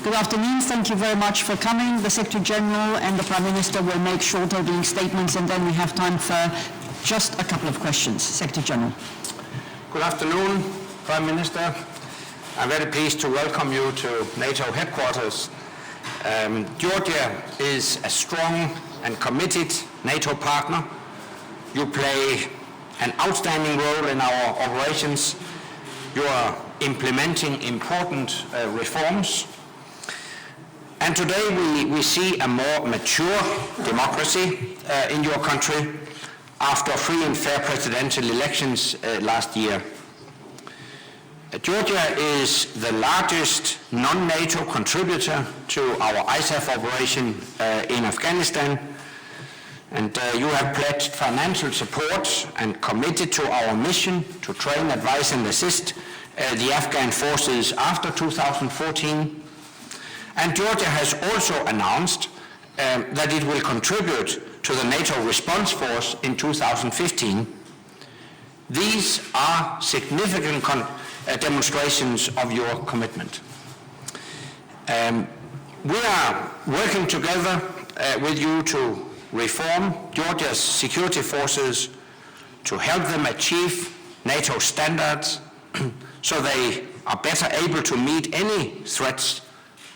Good afternoon. Thank you very much for coming. The Secretary General and the Prime Minister will make short opening statements, and then we have time for just a couple of questions. Secretary General. Good afternoon, Prime Minister. I'm very pleased to welcome you to NATO headquarters. Georgia is a strong and committed NATO partner. You play an outstanding role in our operations. You are implementing important reforms. And today we see a more mature democracy in your country after free and fair presidential elections last year. Georgia is the largest non-NATO contributor to our ISAF operation in Afghanistan, and you have pledged financial support and committed to our mission to train, advise and assist the Afghan forces after 2014. And Georgia has also announced that it will contribute to the NATO response force in 2015. These are significant demonstrations of your commitment. We are working together with you to reform Georgia's security forces to help them achieve NATO standards so they are better able to meet any threats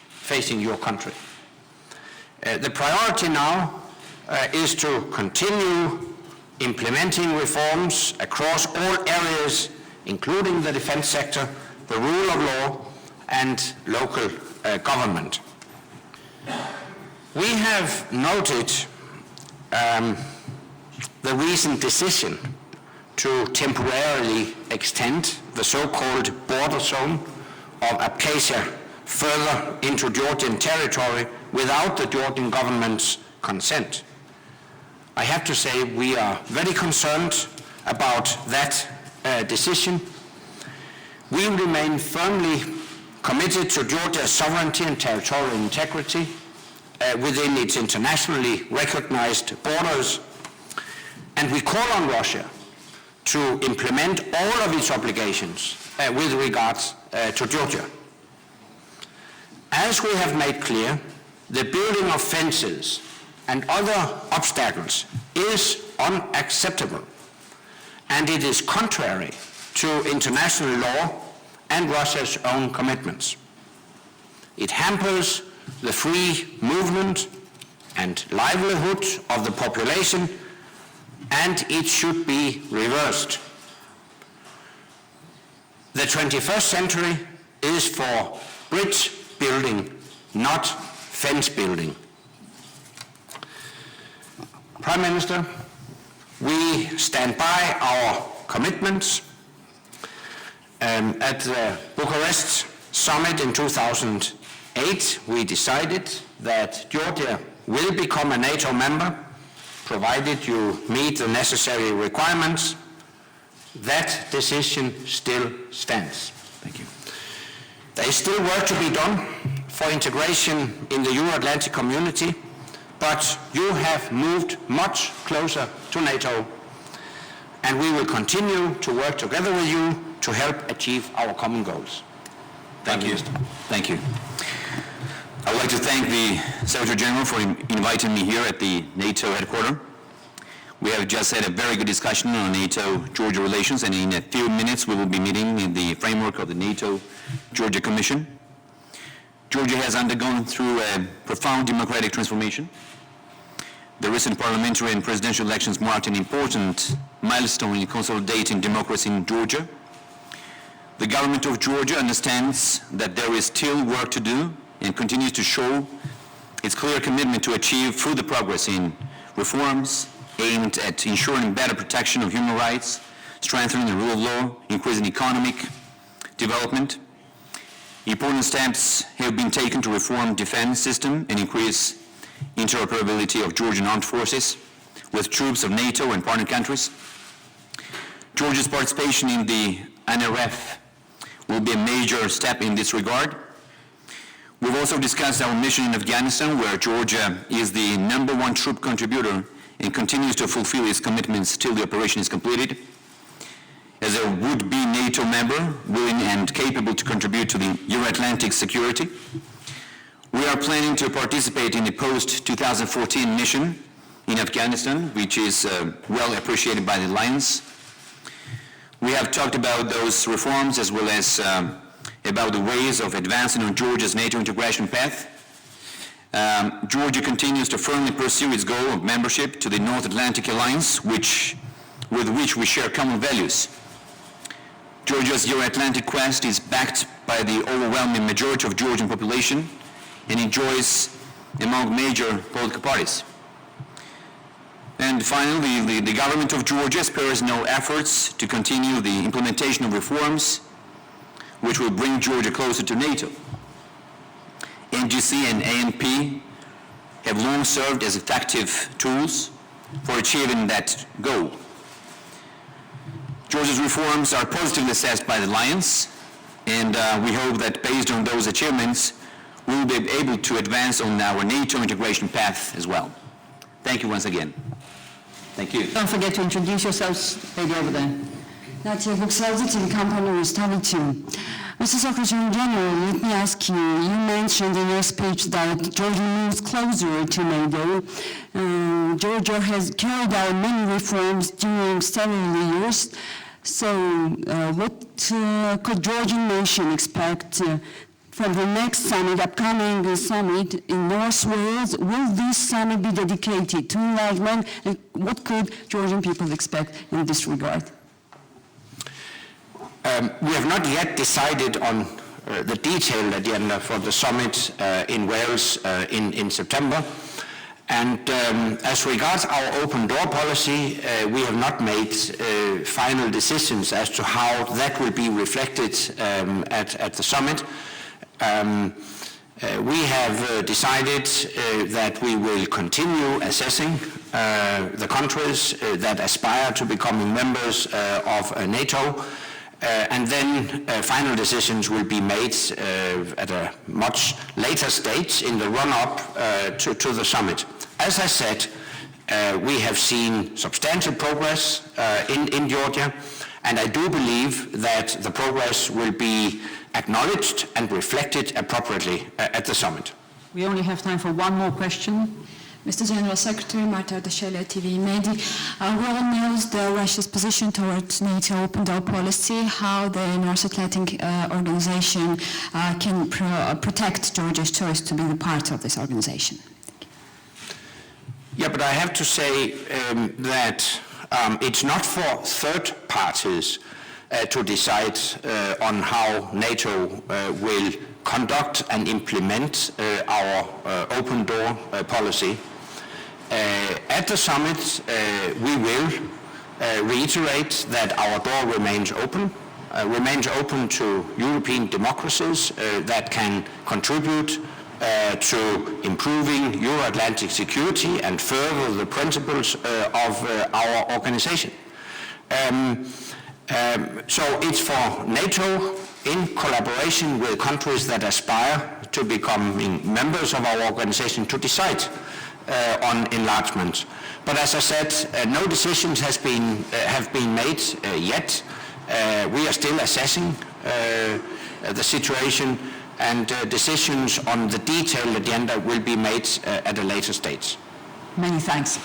facing your country. The priority now is to continue implementing reforms across all areas, including the defense sector, the rule of law, and local government. We have noted the recent decision to temporarily extend the so-called border zone of Abkhazia further into Georgian territory without the Georgian government's consent. I have to say we are very concerned about that decision. We remain firmly committed to Georgia's sovereignty and territorial integrity within its internationally recognized borders, and we call on Russia to implement all of its obligations with regards to Georgia. As we have made clear, the building of fences and other obstacles is unacceptable, and it is contrary to international law and Russia's own commitments. It hampers the free movement and livelihood of the population, and it should be reversed. The 21st century is for bridge building, not fence building. Prime Minister, we stand by our commitments. At the Bucharest summit in 2008, we decided that Georgia will become a NATO member, provided you meet the necessary requirements. That decision still stands. Thank you. There is still work to be done for integration in the Euro-Atlantic community, but you have moved much closer to NATO, and we will continue to work together with you to help achieve our common goals. Thank you. Thank you. I would like to thank the Secretary General for inviting me here at the NATO headquarters. We have just had a very good discussion on NATO-Georgia relations, and in a few minutes we will be meeting in the framework of the NATO-Georgia Commission. Georgia has undergone through a profound democratic transformation. The recent parliamentary and presidential elections marked an important milestone in consolidating democracy in Georgia. The government of Georgia understands that there is still work to do and continues to show its clear commitment to achieve further progress in reforms aimed at ensuring better protection of human rights, strengthening the rule of law, increasing economic development. Important steps have been taken to reform the defense system and increase interoperability of Georgian armed forces with troops of NATO and partner countries. Georgia's participation in the NRF will be a major step in this regard. We've also discussed our mission in Afghanistan, where Georgia is the #1 troop contributor and continues to fulfill its commitments till the operation is completed. As a would-be NATO member, willing and capable to contribute to the Euro-Atlantic security, We are planning to participate in the post-2014 mission in Afghanistan, which is well appreciated by the alliance. We have talked about those reforms as well as about the ways of advancing on Georgia's NATO integration path. Georgia continues to firmly pursue its goal of membership to the North Atlantic Alliance, with which we share common values. Georgia's Euro-Atlantic quest is backed by the overwhelming majority of Georgian population and enjoys among major political parties. And finally, the government of Georgia spares no efforts to continue the implementation of reforms which will bring Georgia closer to NATO. NGC and ANP have long served as effective tools for achieving that goal. Georgia's reforms are positively assessed by the alliance, and we hope that based on those achievements, we will be able to advance on our NATO integration path as well. Thank you once again. Thank you. Don't forget to introduce yourselves, lady over there. Mr. Secretary General, let me ask you, you mentioned in your speech that Georgia moves closer to NATO. Georgia has carried out many reforms during several years. So what could Georgian nation expect from the next summit, upcoming summit in North Wales? Will this summit be dedicated to enlargement? And what could Georgian people expect in this regard? We have not yet decided on the detailed agenda for the summit in Wales in September. And as regards our open door policy, we have not made final decisions as to how that will be reflected at the summit. We have decided that we will continue assessing the countries that aspire to becoming members of NATO. And then final decisions will be made at a much later stage in the run-up to the summit. As I said, we have seen substantial progress in Georgia, and I do believe that the progress will be acknowledged and reflected appropriately at the summit. We only have time for one more question. Mr. General Secretary, Marta Ardasheli, TV Medi. We all know Russia's position towards NATO open door policy, how the North Atlantic organization can protect Georgia's choice to be the part of this organization. Yeah, but I have to say that it's not for third parties to decide on how NATO will conduct and implement our open door policy. At the summit, we will reiterate that our door remains open to European democracies that can contribute to improving Euro-Atlantic security and further the principles of our organization. So it's for NATO, in collaboration with countries that aspire to becoming members of our organization, to decide on enlargement. But as I said, no decisions have been made yet. We are still assessing the situation, and decisions on the detailed agenda will be made at a later stage. Many thanks.